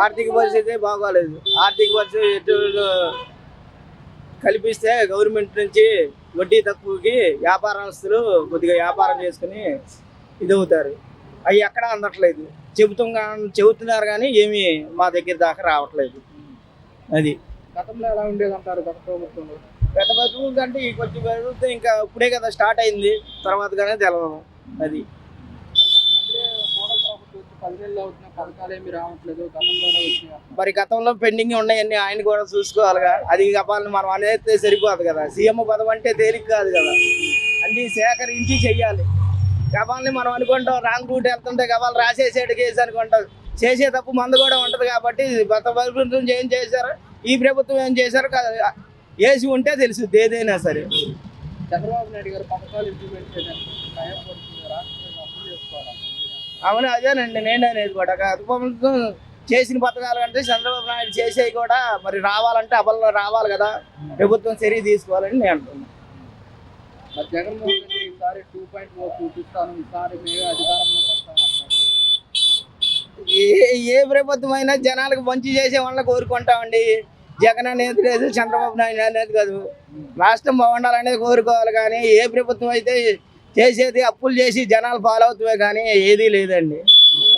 ఆర్థిక పరిస్థితి బాగోలేదు. ఆర్థిక పరిస్థితి ఎటు కల్పిస్తే గవర్నమెంట్ నుంచి వడ్డీ తక్కువకి వ్యాపారస్తులు కొద్దిగా వ్యాపారం చేసుకుని ఇదవుతారు. అవి ఎక్కడ అందట్లేదు. చెబుతున్నారు కానీ ఏమీ మా దగ్గర దాకా రావట్లేదు. అది గతంలో ఎలా ఉండేది అంటారు గత ప్రభుత్వంలో? గత ప్రభుత్వం కంటే ఈ కొంచెం ప్రభుత్వం ఇంకా ఇప్పుడే కదా స్టార్ట్ అయింది, తర్వాత కానీ తెలవదు. అది పథకాలు ఏమి రావట్లేదు, గతంలోనే వచ్చినాయి. మరి గతంలో పెండింగ్ ఉన్నాయన్నీ ఆయన కూడా చూసుకోవాలిగా. అది గపాలని మనం అనేది సరిపోదు కదా. సీఎం పదవి అంటే తేలిక కాదు కదా, అన్నీ సేకరించి చెయ్యాలి. గపాలని మనం అనుకుంటాం రాంగ్ రూట్ వెళ్తుంటే గపాలు రాసేసాడు కేసు అనుకుంటాం. చేసే తప్పు మందు కూడా ఉంటుంది కాబట్టి గత ప్రభుత్వం ఏం చేశారు, ఈ ప్రభుత్వం ఏం చేశారు వేసి ఉంటే తెలుసుద్ది ఏదైనా సరే. చంద్రబాబు నాయుడు గారు పథకాలు ఇంప్లిమెంట్ చేయడానికి అప్పులు చేసుకోవాలి. అవును, అదేనండి నేను అనేది కూడా. గత ప్రభుత్వం చేసిన పథకాలు అంటే చంద్రబాబు నాయుడు చేసేవి కూడా మరి రావాలంటే అమల్లో రావాలి కదా, ప్రభుత్వం చర్య తీసుకోవాలని నేను అంటున్నాను. మరి జగన్మోహన్ రెడ్డి ఈసారి 2.0 చూపిస్తాను, ఈసారి మేము అధికారంలోకి వస్తామంటున్నారు. ఏ ప్రభుత్వం అయినా జనాలకు మంచి చేసే వాళ్ళని కోరుకుంటామండి. జగన్ అనేది లేదు, చంద్రబాబు నాయుడు అనేది కాదు. రాష్ట్రం బాగుండాలనేది కోరుకోవాలి కానీ ఏ ప్రభుత్వం అయితే చేసేది అప్పులు చేసి జనాలు ఫాలో అవుతామే కానీ ఏదీ లేదండి.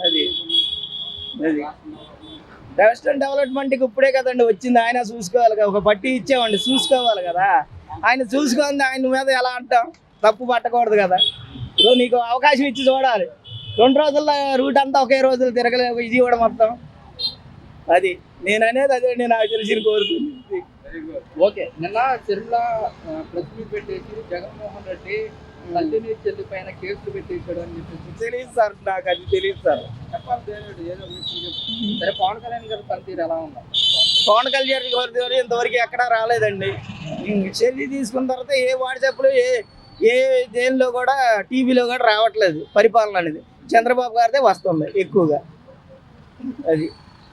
అది రాష్ట్రం డెవలప్మెంట్కి ఇప్పుడే కదండి వచ్చింది. ఆయన చూసుకోవాలి కదా, ఒక పట్టి ఇచ్చామండి చూసుకోవాలి కదా. ఆయన చూసుకుంది, ఆయన మీద ఎలా అంటాం, తప్పు పట్టకూడదు కదా. ఇప్పుడు నీకు అవకాశం ఇచ్చి చూడాలి. 2 రోజుల్లో రూట్ అంతా ఒకే రోజులు తిరగలేవు, ఇది కూడా మొత్తం. అది నేను అనేది అదే నాకు తెలిసిన కోరుకుంది. ఓకే, నిన్న తిరుమల ప్రెస్ మీట్ పెట్టేసి జగన్మోహన్ రెడ్డి తల్లిని చెల్లి పైన కేసులు పెట్టేశాడు అని చెప్పేసి. తెలియదు సార్, నాకు అది తెలియదు సార్. చెప్పాలి ఏదో సరే. పవన్ కళ్యాణ్ గారి పనితీరు ఎలా ఉందా? పవన్ కళ్యాణ్ గారు ఇంతవరకు ఎక్కడా రాలేదండి. చెల్లి తీసుకున్న తర్వాత ఏ వాట్సాప్లో ఏ దేనిలో కూడా టీవీలో కూడా రావట్లేదు పరిపాలన అనేది. చంద్రబాబు గారిదే వస్తుంది ఎక్కువగా. అది